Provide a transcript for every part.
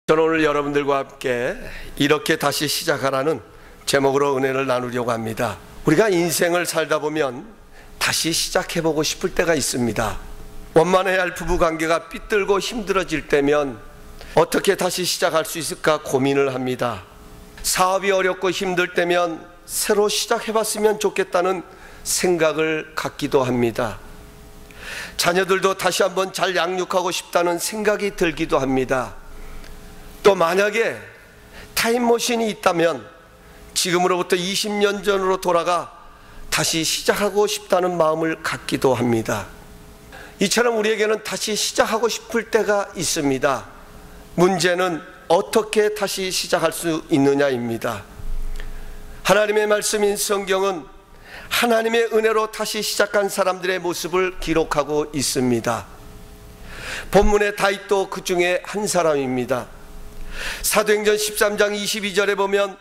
저는 오늘 여러분들과 함께 이렇게 다시 시작하라는 제목으로 은혜를 나누려고 합니다. 우리가 인생을 살다 보면 다시 시작해보고 싶을 때가 있습니다. 원만해야 할 부부관계가 삐뚤고 힘들어질 때면 어떻게 다시 시작할 수 있을까 고민을 합니다. 사업이 어렵고 힘들 때면 새로 시작해봤으면 좋겠다는 생각을 갖기도 합니다. 자녀들도 다시 한번 잘 양육하고 싶다는 생각이 들기도 합니다. 또 만약에 타임머신이 있다면 지금으로부터 20년 전으로 돌아가 다시 시작하고 싶다는 마음을 갖기도 합니다. 이처럼 우리에게는 다시 시작하고 싶을 때가 있습니다. 문제는 어떻게 다시 시작할 수 있느냐입니다. 하나님의 말씀인 성경은 하나님의 은혜로 다시 시작한 사람들의 모습을 기록하고 있습니다. 본문의 다윗도 그 중에 한 사람입니다. 사도행전 13장 22절에 보면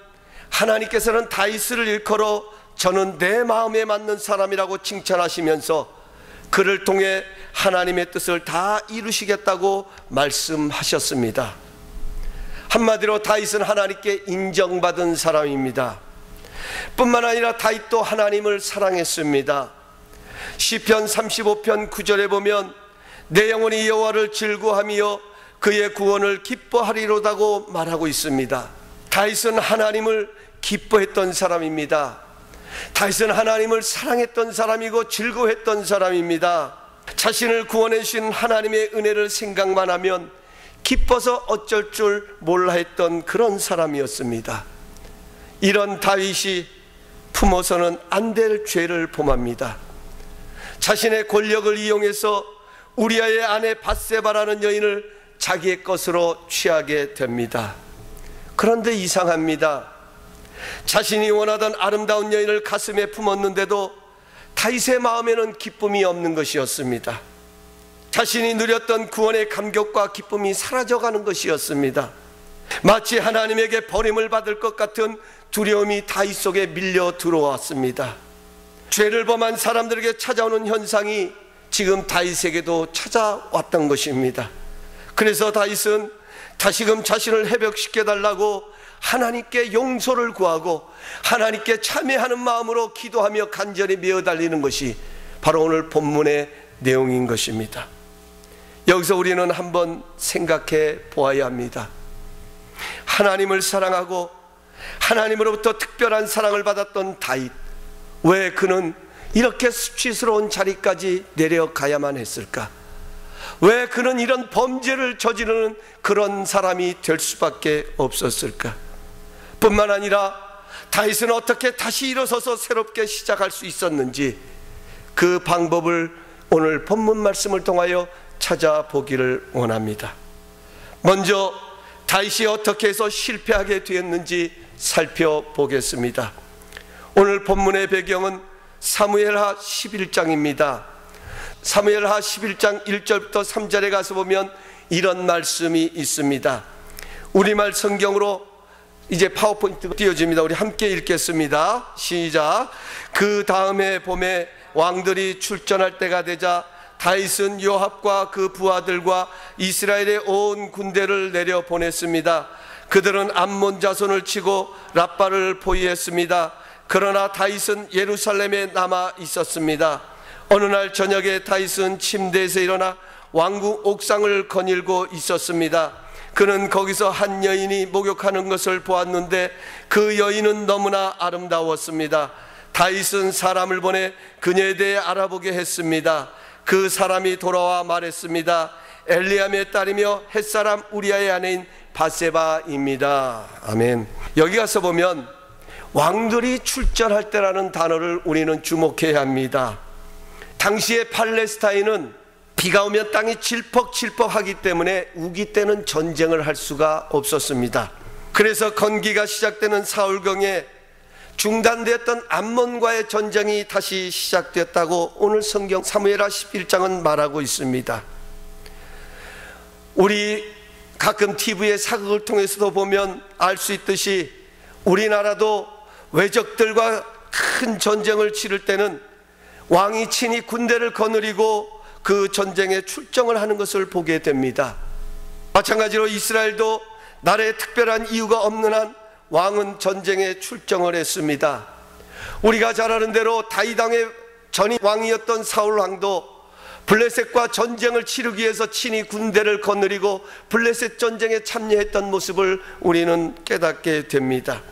하나님께서는 다윗을 일컬어 저는 내 마음에 맞는 사람이라고 칭찬하시면서 그를 통해 하나님의 뜻을 다 이루시겠다고 말씀하셨습니다. 한마디로 다윗은 하나님께 인정받은 사람입니다. 뿐만 아니라 다윗도 하나님을 사랑했습니다. 시편 35편 9절에 보면 내 영혼이 여호와를 즐거워하며 그의 구원을 기뻐하리로다고 말하고 있습니다. 다윗은 하나님을 기뻐했던 사람입니다. 다윗은 하나님을 사랑했던 사람이고 즐거워했던 사람입니다. 자신을 구원해 주신 하나님의 은혜를 생각만 하면 기뻐서 어쩔 줄 몰라 했던 그런 사람이었습니다. 이런 다윗이 품어서는 안 될 죄를 범합니다. 자신의 권력을 이용해서 우리아의 아내 밧세바라는 여인을 자기의 것으로 취하게 됩니다. 그런데 이상합니다. 자신이 원하던 아름다운 여인을 가슴에 품었는데도 다윗의 마음에는 기쁨이 없는 것이었습니다. 자신이 누렸던 구원의 감격과 기쁨이 사라져가는 것이었습니다. 마치 하나님에게 버림을 받을 것 같은 두려움이 다윗 속에 밀려 들어왔습니다. 죄를 범한 사람들에게 찾아오는 현상이 지금 다윗에게도 찾아왔던 것입니다. 그래서 다윗은 다시금 자신을 회복시켜달라고 하나님께 용서를 구하고 하나님께 참회하는 마음으로 기도하며 간절히 메어달리는 것이 바로 오늘 본문의 내용인 것입니다. 여기서 우리는 한번 생각해 보아야 합니다. 하나님을 사랑하고 하나님으로부터 특별한 사랑을 받았던 다윗, 왜 그는 이렇게 수치스러운 자리까지 내려가야만 했을까? 왜 그는 이런 범죄를 저지르는 그런 사람이 될 수밖에 없었을까? 뿐만 아니라 다윗은 어떻게 다시 일어서서 새롭게 시작할 수 있었는지 그 방법을 오늘 본문 말씀을 통하여 찾아보기를 원합니다. 먼저 다윗이 어떻게 해서 실패하게 되었는지 살펴보겠습니다. 오늘 본문의 배경은 사무엘하 11장입니다. 사무엘하 11장 1절부터 3절에 가서 보면 이런 말씀이 있습니다. 우리말 성경으로 이제 파워포인트가 띄워집니다. 우리 함께 읽겠습니다. 시작. 그 다음에 봄에 왕들이 출전할 때가 되자 다윗은 요압과 그 부하들과 이스라엘의 온 군대를 내려 보냈습니다. 그들은 암몬 자손을 치고 랍바를 포위했습니다. 그러나 다윗은 예루살렘에 남아 있었습니다. 어느 날 저녁에 다윗은 침대에서 일어나 왕궁 옥상을 거닐고 있었습니다. 그는 거기서 한 여인이 목욕하는 것을 보았는데 그 여인은 너무나 아름다웠습니다. 다윗은 사람을 보내 그녀에 대해 알아보게 했습니다. 그 사람이 돌아와 말했습니다. 엘리암의 딸이며 햇사람 우리아의 아내인 밧세바입니다. 아멘. 여기 가서 보면 왕들이 출전할 때라는 단어를 우리는 주목해야 합니다. 당시의 팔레스타인은 비가 오면 땅이 질퍽질퍽하기 때문에 우기 때는 전쟁을 할 수가 없었습니다. 그래서 건기가 시작되는 사흘경에 중단되었던 암몬과의 전쟁이 다시 시작되었다고 오늘 성경 사무엘하 11장은 말하고 있습니다. 우리 가끔 TV의 사극을 통해서도 보면 알 수 있듯이 우리나라도 외적들과 큰 전쟁을 치를 때는 왕이 친히 군대를 거느리고 그 전쟁에 출정을 하는 것을 보게 됩니다. 마찬가지로 이스라엘도 나라에 특별한 이유가 없는 한 왕은 전쟁에 출정을 했습니다. 우리가 잘 아는 대로 다윗 왕의 전임 왕이었던 사울 왕도 블레셋과 전쟁을 치르기 위해서 친히 군대를 거느리고 블레셋 전쟁에 참여했던 모습을 우리는 깨닫게 됩니다.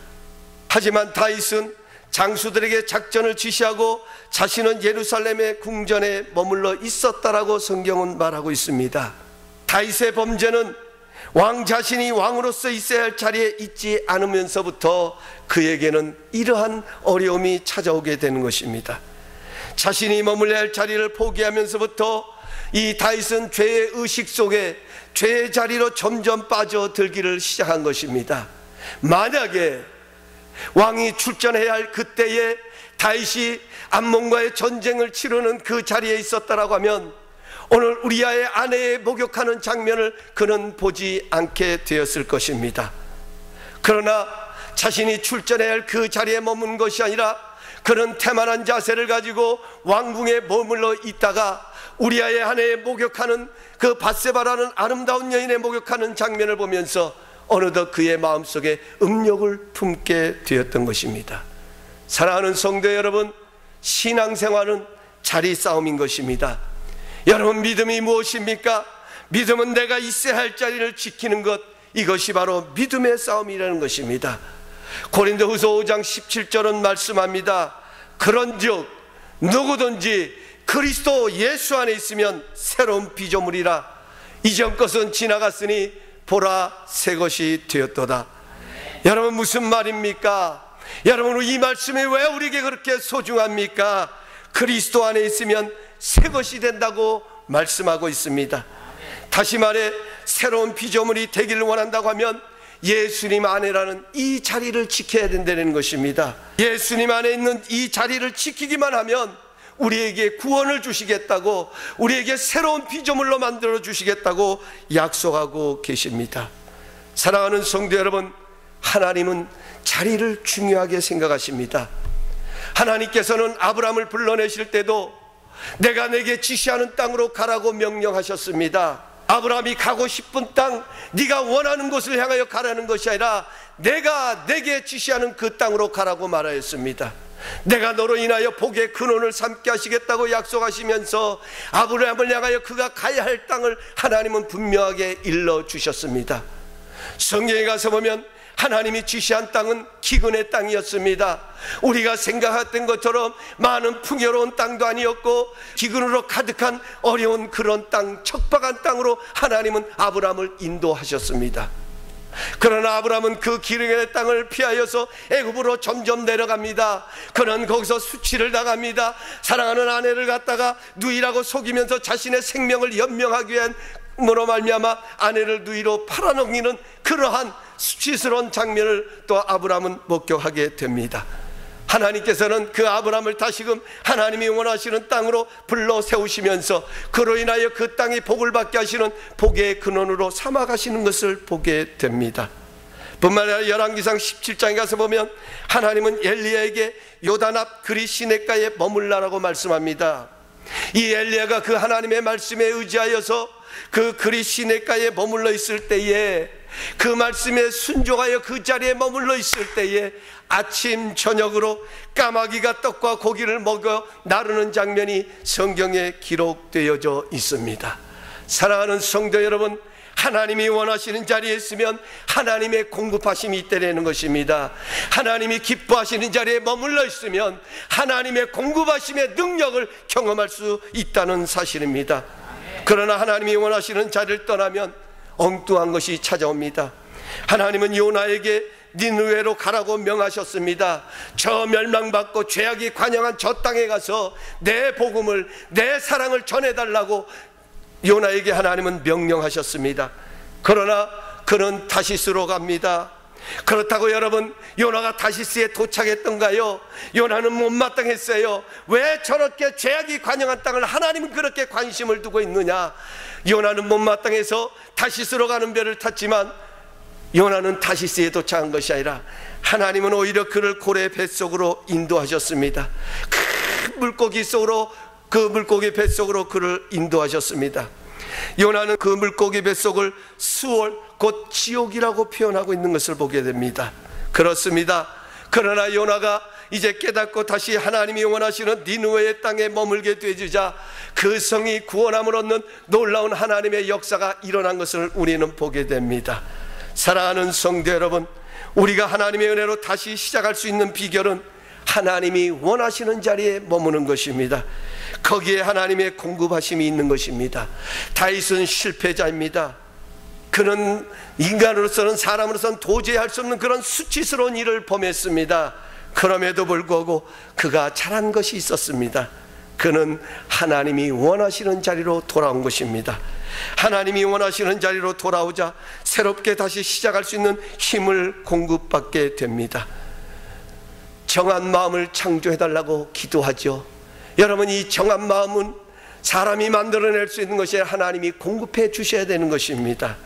하지만 다윗은 장수들에게 작전을 지시하고 자신은 예루살렘의 궁전에 머물러 있었다라고 성경은 말하고 있습니다. 다윗의 범죄는 왕 자신이 왕으로서 있어야 할 자리에 있지 않으면서부터 그에게는 이러한 어려움이 찾아오게 되는 것입니다. 자신이 머물러야 할 자리를 포기하면서부터 이 다윗은 죄의 의식 속에 죄의 자리로 점점 빠져들기를 시작한 것입니다. 만약에 왕이 출전해야 할 그때에 다윗이 암몬과의 전쟁을 치르는 그 자리에 있었다라고 하면 오늘 우리아의 아내의 목욕하는 장면을 그는 보지 않게 되었을 것입니다. 그러나 자신이 출전해야 할 그 자리에 머문 것이 아니라 그는 태만한 자세를 가지고 왕궁에 머물러 있다가 우리아의 아내의 목욕하는 그 밧세바라는 아름다운 여인의 목욕하는 장면을 보면서 어느덧 그의 마음속에 음욕을 품게 되었던 것입니다. 사랑하는 성도 여러분, 신앙생활은 자리 싸움인 것입니다. 여러분, 믿음이 무엇입니까? 믿음은 내가 있어야 할 자리를 지키는 것, 이것이 바로 믿음의 싸움이라는 것입니다. 고린도후서 5장 17절은 말씀합니다. 그런즉 누구든지 그리스도 예수 안에 있으면 새로운 피조물이라. 이전 것은 지나갔으니 보라 새 것이 되었도다. 여러분, 무슨 말입니까? 여러분, 이 말씀이 왜 우리에게 그렇게 소중합니까? 그리스도 안에 있으면 새 것이 된다고 말씀하고 있습니다. 다시 말해 새로운 피조물이 되기를 원한다고 하면 예수님 안에라는 이 자리를 지켜야 된다는 것입니다. 예수님 안에 있는 이 자리를 지키기만 하면 우리에게 구원을 주시겠다고, 우리에게 새로운 피조물로 만들어 주시겠다고 약속하고 계십니다. 사랑하는 성도 여러분, 하나님은 자리를 중요하게 생각하십니다. 하나님께서는 아브라함을 불러내실 때도 내가 내게 지시하는 땅으로 가라고 명령하셨습니다. 아브라함이 가고 싶은 땅, 네가 원하는 곳을 향하여 가라는 것이 아니라 내가 내게 지시하는 그 땅으로 가라고 말하였습니다. 내가 너로 인하여 복의 근원을 삼게 하시겠다고 약속하시면서 아브라함을 향하여 그가 가야 할 땅을 하나님은 분명하게 일러주셨습니다. 성경에 가서 보면 하나님이 지시한 땅은 기근의 땅이었습니다. 우리가 생각했던 것처럼 많은 풍요로운 땅도 아니었고 기근으로 가득한 어려운 그런 땅, 척박한 땅으로 하나님은 아브라함을 인도하셨습니다. 그러나 아브라함은 그 기근의 땅을 피하여서 애굽으로 점점 내려갑니다. 그는 거기서 수치를 당합니다. 사랑하는 아내를 갖다가 누이라고 속이면서 자신의 생명을 연명하기 위한 으로 말미암아 아내를 누이로 팔아넘기는 그러한 수치스러운 장면을 또 아브라함은 목격하게 됩니다. 하나님께서는 그 아브라함을 다시금 하나님이 원하시는 땅으로 불러 세우시면서 그로 인하여 그 땅이 복을 받게 하시는 복의 근원으로 삼아 가시는 것을 보게 됩니다. 뿐만 아니라 열왕기상 17장에 가서 보면 하나님은 엘리야에게 요단 앞 그리 시냇가에 머물라라고 말씀합니다. 이 엘리야가 그 하나님의 말씀에 의지하여서 그 그리 시냇가에 머물러 있을 때에, 그 말씀에 순종하여 그 자리에 머물러 있을 때에 아침 저녁으로 까마귀가 떡과 고기를 먹어 나르는 장면이 성경에 기록되어져 있습니다. 사랑하는 성도 여러분, 하나님이 원하시는 자리에 있으면 하나님의 공급하심이 있다는 것입니다. 하나님이 기뻐하시는 자리에 머물러 있으면 하나님의 공급하심의 능력을 경험할 수 있다는 사실입니다. 그러나 하나님이 원하시는 자리를 떠나면 엉뚱한 것이 찾아옵니다. 하나님은 요나에게 니느웨로 가라고 명하셨습니다. 저 멸망받고 죄악이 관영한 저 땅에 가서 내 복음을, 내 사랑을 전해달라고 요나에게 하나님은 명령하셨습니다. 그러나 그는 다시스로 갑니다. 그렇다고 여러분, 요나가 다시스에 도착했던가요? 요나는 못마땅했어요. 왜 저렇게 죄악이 관영한 땅을 하나님은 그렇게 관심을 두고 있느냐? 요나는 못마땅해서 다시스로 가는 배를 탔지만 요나는 다시스에 도착한 것이 아니라 하나님은 오히려 그를 고래 뱃속으로 인도하셨습니다. 큰 물고기 속으로, 그 물고기 뱃속으로 그를 인도하셨습니다. 요나는 그 물고기 뱃속을 수월 곧 지옥이라고 표현하고 있는 것을 보게 됩니다. 그렇습니다. 그러나 요나가 이제 깨닫고 다시 하나님이 원하시는 니느웨의 땅에 머물게 되주자 그 성이 구원함을 얻는 놀라운 하나님의 역사가 일어난 것을 우리는 보게 됩니다. 사랑하는 성도 여러분, 우리가 하나님의 은혜로 다시 시작할 수 있는 비결은 하나님이 원하시는 자리에 머무는 것입니다. 거기에 하나님의 공급하심이 있는 것입니다. 다윗은 실패자입니다. 그는 인간으로서는, 사람으로서는 도저히 할 수 없는 그런 수치스러운 일을 범했습니다. 그럼에도 불구하고 그가 잘한 것이 있었습니다. 그는 하나님이 원하시는 자리로 돌아온 것입니다. 하나님이 원하시는 자리로 돌아오자 새롭게 다시 시작할 수 있는 힘을 공급받게 됩니다. 정한 마음을 창조해달라고 기도하죠. 여러분, 이 정한 마음은 사람이 만들어낼 수 있는 것이 하나님이 공급해 주셔야 되는 것입니다.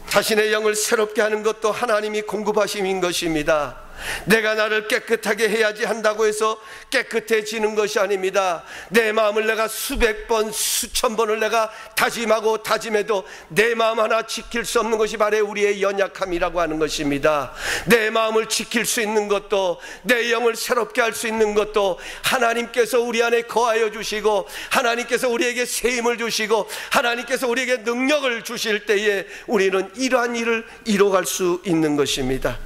자신의 영을 새롭게 하는 것도 하나님이 공급하심인 것입니다. 내가 나를 깨끗하게 해야지 한다고 해서 깨끗해지는 것이 아닙니다. 내 마음을 내가 수백 번, 수천 번을 내가 다짐하고 다짐해도 내 마음 하나 지킬 수 없는 것이 바로 우리의 연약함이라고 하는 것입니다. 내 마음을 지킬 수 있는 것도, 내 영을 새롭게 할 수 있는 것도 하나님께서 우리 안에 거하여 주시고, 하나님께서 우리에게 세임을 주시고, 하나님께서 우리에게 능력을 주실 때에 우리는 이러한 일을 이뤄갈 수 있는 것입니다.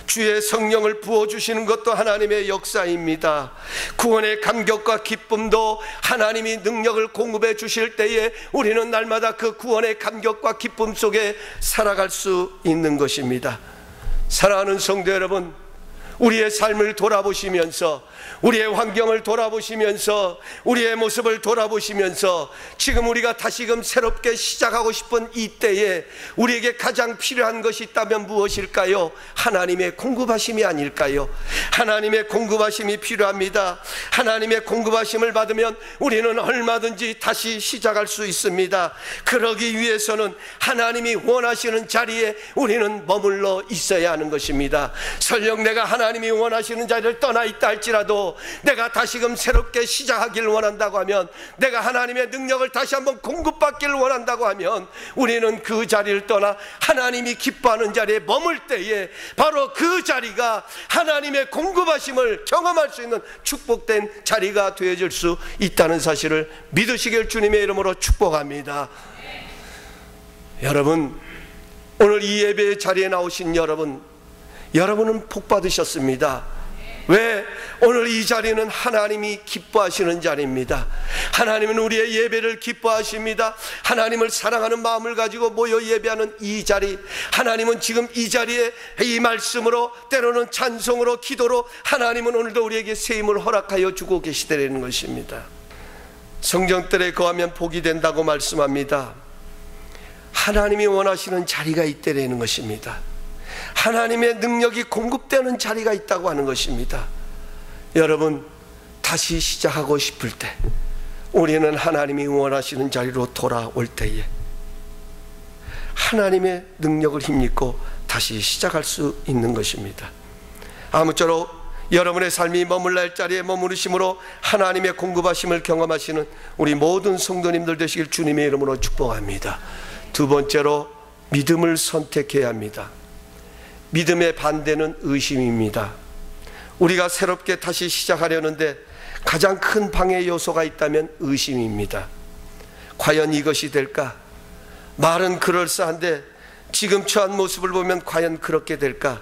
주의 성령을 부어주시는 것도 하나님의 역사입니다. 구원의 감격과 기쁨도 하나님이 능력을 공급해 주실 때에 우리는 날마다 그 구원의 감격과 기쁨 속에 살아갈 수 있는 것입니다. 사랑하는 성도 여러분, 우리의 삶을 돌아보시면서, 우리의 환경을 돌아보시면서, 우리의 모습을 돌아보시면서 지금 우리가 다시금 새롭게 시작하고 싶은 이때에 우리에게 가장 필요한 것이 있다면 무엇일까요? 하나님의 공급하심이 아닐까요? 하나님의 공급하심이 필요합니다. 하나님의 공급하심을 받으면 우리는 얼마든지 다시 시작할 수 있습니다. 그러기 위해서는 하나님이 원하시는 자리에 우리는 머물러 있어야 하는 것입니다. 설령 내가 하나님이 원하시는 자리를 떠나 있다 할지라도 내가 다시금 새롭게 시작하기를 원한다고 하면, 내가 하나님의 능력을 다시 한번 공급받기를 원한다고 하면 우리는 그 자리를 떠나 하나님이 기뻐하는 자리에 머물 때에 바로 그 자리가 하나님의 공급하심을 경험할 수 있는 축복된 자리가 되어질 수 있다는 사실을 믿으시길 주님의 이름으로 축복합니다. 여러분, 오늘 이 예배의 자리에 나오신 여러분은 복 받으셨습니다. 왜? 오늘 이 자리는 하나님이 기뻐하시는 자리입니다. 하나님은 우리의 예배를 기뻐하십니다. 하나님을 사랑하는 마음을 가지고 모여 예배하는 이 자리, 하나님은 지금 이 자리에 이 말씀으로, 때로는 찬송으로, 기도로 하나님은 오늘도 우리에게 세임을 허락하여 주고 계시다는 것입니다. 성경들에 거하면 복이 된다고 말씀합니다. 하나님이 원하시는 자리가 있다는 것입니다. 하나님의 능력이 공급되는 자리가 있다고 하는 것입니다. 여러분, 다시 시작하고 싶을 때, 우리는 하나님이 원하시는 자리로 돌아올 때에 하나님의 능력을 힘입고 다시 시작할 수 있는 것입니다. 아무쪼록 여러분의 삶이 머물러 할 자리에 머무르심으로 하나님의 공급하심을 경험하시는 우리 모든 성도님들 되시길 주님의 이름으로 축복합니다. 두 번째로, 믿음을 선택해야 합니다. 믿음의 반대는 의심입니다. 우리가 새롭게 다시 시작하려는데 가장 큰 방해 요소가 있다면 의심입니다. 과연 이것이 될까? 말은 그럴싸한데 지금 처한 모습을 보면 과연 그렇게 될까?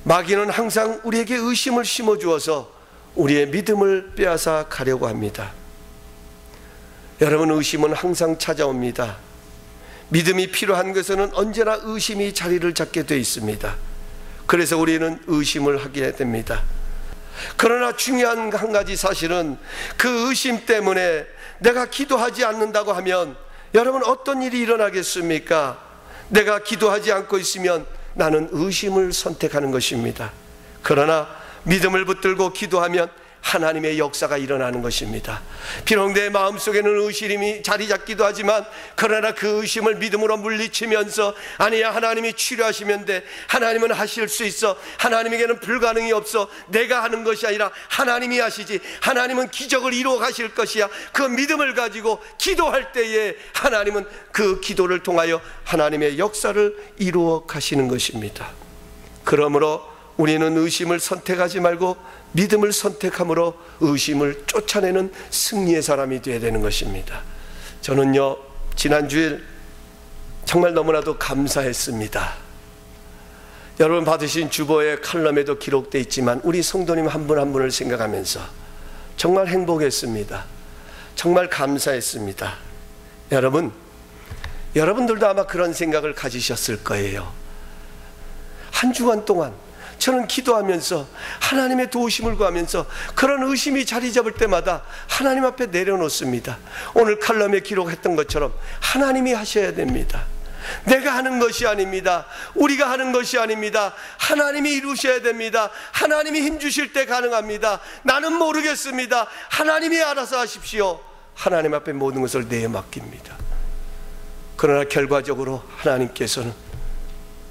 마귀는 항상 우리에게 의심을 심어주어서 우리의 믿음을 빼앗아 가려고 합니다. 여러분, 의심은 항상 찾아옵니다. 믿음이 필요한 것에는 언제나 의심이 자리를 잡게 되어 있습니다. 그래서 우리는 의심을 하게 됩니다. 그러나 중요한 한 가지 사실은 그 의심 때문에 내가 기도하지 않는다고 하면 여러분 어떤 일이 일어나겠습니까? 내가 기도하지 않고 있으면 나는 의심을 선택하는 것입니다. 그러나 믿음을 붙들고 기도하면 하나님의 역사가 일어나는 것입니다. 비록 내 마음속에는 의심이 자리 잡기도 하지만, 그러나 그 의심을 믿음으로 물리치면서, 아니야, 하나님이 치료하시면 돼, 하나님은 하실 수 있어, 하나님에게는 불가능이 없어, 내가 하는 것이 아니라 하나님이 하시지, 하나님은 기적을 이루어 가실 것이야, 그 믿음을 가지고 기도할 때에 하나님은 그 기도를 통하여 하나님의 역사를 이루어 가시는 것입니다. 그러므로 우리는 의심을 선택하지 말고 믿음을 선택함으로 의심을 쫓아내는 승리의 사람이 되어야 되는 것입니다. 저는요, 지난 주일 정말 너무나도 감사했습니다. 여러분 받으신 주보의 칼럼에도 기록되어 있지만 우리 성도님 한 분 한 분을 생각하면서 정말 행복했습니다. 정말 감사했습니다. 여러분들도 아마 그런 생각을 가지셨을 거예요. 한 주간 동안 저는 기도하면서 하나님의 도우심을 구하면서 그런 의심이 자리 잡을 때마다 하나님 앞에 내려놓습니다. 오늘 칼럼에 기록했던 것처럼 하나님이 하셔야 됩니다. 내가 하는 것이 아닙니다. 우리가 하는 것이 아닙니다. 하나님이 이루셔야 됩니다. 하나님이 힘주실 때 가능합니다. 나는 모르겠습니다. 하나님이 알아서 하십시오. 하나님 앞에 모든 것을 내맡깁니다. 그러나 결과적으로 하나님께서는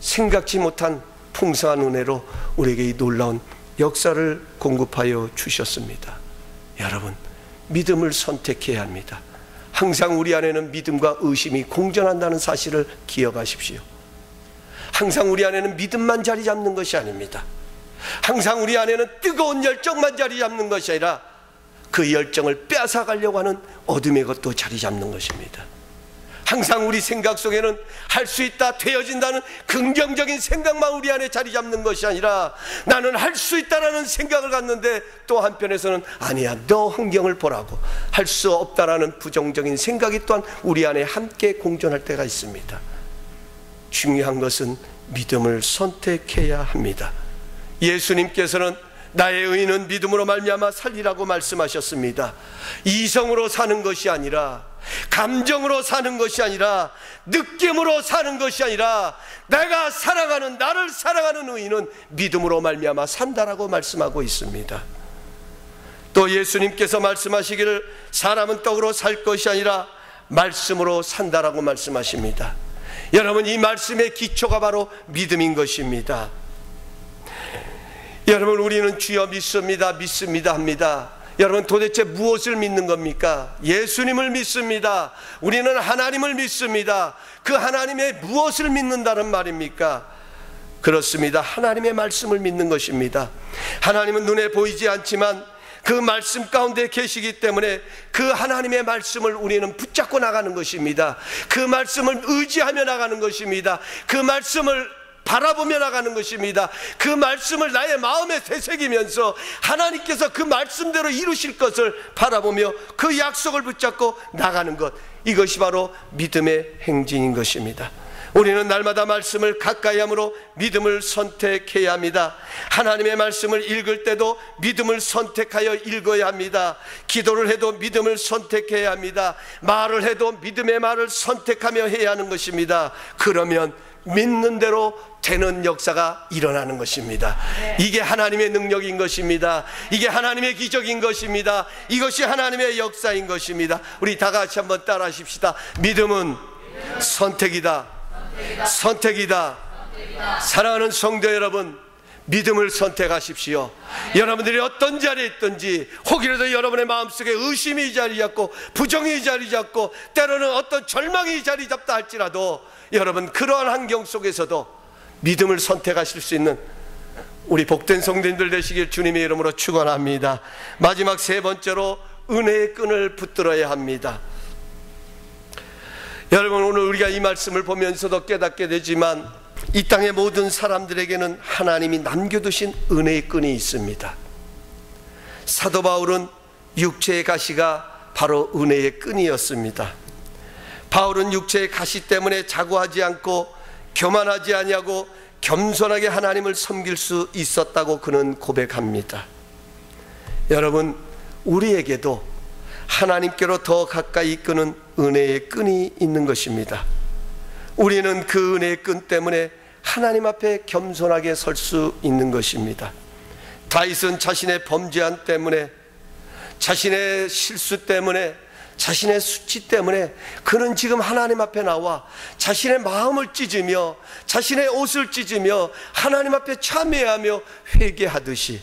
생각지 못한 풍성한 은혜로 우리에게 이 놀라운 역사를 공급하여 주셨습니다. 여러분, 믿음을 선택해야 합니다. 항상 우리 안에는 믿음과 의심이 공존한다는 사실을 기억하십시오. 항상 우리 안에는 믿음만 자리 잡는 것이 아닙니다. 항상 우리 안에는 뜨거운 열정만 자리 잡는 것이 아니라 그 열정을 빼앗아가려고 하는 어둠의 것도 자리 잡는 것입니다. 항상 우리 생각 속에는 할 수 있다, 되어진다는 긍정적인 생각만 우리 안에 자리 잡는 것이 아니라 나는 할 수 있다라는 생각을 갖는데 또 한편에서는 아니야, 너 환경을 보라고 할 수 없다라는 부정적인 생각이 또한 우리 안에 함께 공존할 때가 있습니다. 중요한 것은 믿음을 선택해야 합니다. 예수님께서는 나의 의인은 믿음으로 말미암아 살리라고 말씀하셨습니다. 이성으로 사는 것이 아니라, 감정으로 사는 것이 아니라, 느낌으로 사는 것이 아니라, 내가 사랑하는, 나를 사랑하는 의인은 믿음으로 말미암아 산다라고 말씀하고 있습니다. 또 예수님께서 말씀하시기를 사람은 떡으로 살 것이 아니라 말씀으로 산다라고 말씀하십니다. 여러분, 이 말씀의 기초가 바로 믿음인 것입니다. 여러분, 우리는 주여 믿습니다, 믿습니다 합니다. 여러분, 도대체 무엇을 믿는 겁니까? 예수님을 믿습니다. 우리는 하나님을 믿습니다. 그 하나님의 무엇을 믿는다는 말입니까? 그렇습니다. 하나님의 말씀을 믿는 것입니다. 하나님은 눈에 보이지 않지만 그 말씀 가운데 계시기 때문에 그 하나님의 말씀을 우리는 붙잡고 나가는 것입니다. 그 말씀을 의지하며 나가는 것입니다. 그 말씀을 바라보며 나가는 것입니다. 그 말씀을 나의 마음에 되새기면서 하나님께서 그 말씀대로 이루실 것을 바라보며 그 약속을 붙잡고 나가는 것, 이것이 바로 믿음의 행진인 것입니다. 우리는 날마다 말씀을 가까이 함으로 믿음을 선택해야 합니다. 하나님의 말씀을 읽을 때도 믿음을 선택하여 읽어야 합니다. 기도를 해도 믿음을 선택해야 합니다. 말을 해도 믿음의 말을 선택하며 해야 하는 것입니다. 그러면 믿는 대로 되는 역사가 일어나는 것입니다. 이게 하나님의 능력인 것입니다. 이게 하나님의 기적인 것입니다. 이것이 하나님의 역사인 것입니다. 우리 다 같이 한번 따라 하십시다. 믿음은 선택이다. 선택이다. 사랑하는 성도 여러분, 믿음을 선택하십시오. 여러분들이 어떤 자리에 있든지, 혹이라도 여러분의 마음속에 의심이 자리 잡고 부정이 자리 잡고 때로는 어떤 절망이 자리 잡다 할지라도 여러분, 그러한 환경 속에서도 믿음을 선택하실 수 있는 우리 복된 성도님들 되시길 주님의 이름으로 축원합니다. 마지막 세 번째로 은혜의 끈을 붙들어야 합니다. 여러분, 오늘 우리가 이 말씀을 보면서도 깨닫게 되지만 이 땅의 모든 사람들에게는 하나님이 남겨두신 은혜의 끈이 있습니다. 사도 바울은 육체의 가시가 바로 은혜의 끈이었습니다. 바울은 육체의 가시 때문에 자고하지 않고 교만하지 아니하고 겸손하게 하나님을 섬길 수 있었다고 그는 고백합니다. 여러분, 우리에게도 하나님께로 더 가까이 이끄는 은혜의 끈이 있는 것입니다. 우리는 그 은혜의 끈 때문에 하나님 앞에 겸손하게 설 수 있는 것입니다. 다윗은 자신의 범죄함 때문에 자신의 실수 때문에, 자신의 수치 때문에 그는 지금 하나님 앞에 나와 자신의 마음을 찢으며 자신의 옷을 찢으며 하나님 앞에 참회하며 회개하듯이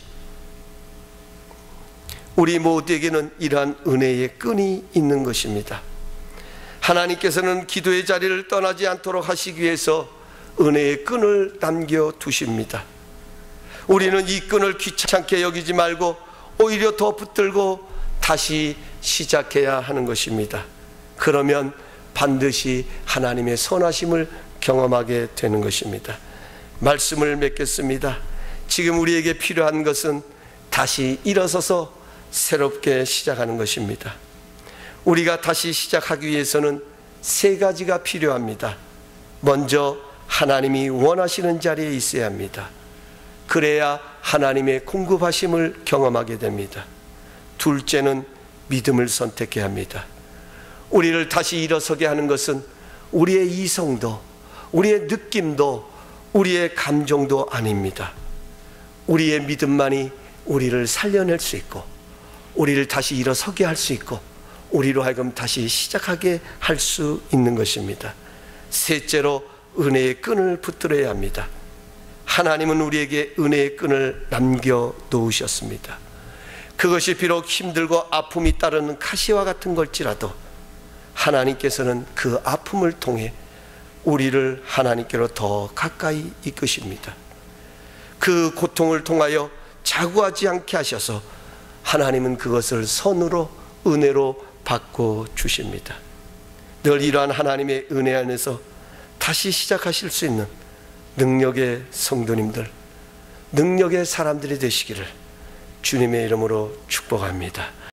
우리 모두에게는 이러한 은혜의 끈이 있는 것입니다. 하나님께서는 기도의 자리를 떠나지 않도록 하시기 위해서 은혜의 끈을 남겨두십니다. 우리는 이 끈을 귀찮게 여기지 말고 오히려 더 붙들고 다시 시작해야 하는 것입니다. 그러면 반드시 하나님의 선하심을 경험하게 되는 것입니다. 말씀을 맺겠습니다. 지금 우리에게 필요한 것은 다시 일어서서 새롭게 시작하는 것입니다. 우리가 다시 시작하기 위해서는 세 가지가 필요합니다. 먼저 하나님이 원하시는 자리에 있어야 합니다. 그래야 하나님의 공급하심을 경험하게 됩니다. 둘째는 믿음을 선택해야 합니다. 우리를 다시 일어서게 하는 것은 우리의 이성도, 우리의 느낌도, 우리의 감정도 아닙니다. 우리의 믿음만이 우리를 살려낼 수 있고, 우리를 다시 일어서게 할 수 있고, 우리로 하여금 다시 시작하게 할 수 있는 것입니다. 셋째로 은혜의 끈을 붙들어야 합니다. 하나님은 우리에게 은혜의 끈을 남겨놓으셨습니다. 그것이 비록 힘들고 아픔이 따르는 가시와 같은 걸지라도 하나님께서는 그 아픔을 통해 우리를 하나님께로 더 가까이 이끄십니다. 그 고통을 통하여 자구하지 않게 하셔서 하나님은 그것을 선으로, 은혜로 바꿔 주십니다. 늘 이러한 하나님의 은혜 안에서 다시 시작하실 수 있는 능력의 성도님들, 능력의 사람들이 되시기를 주님의 이름으로 축복합니다.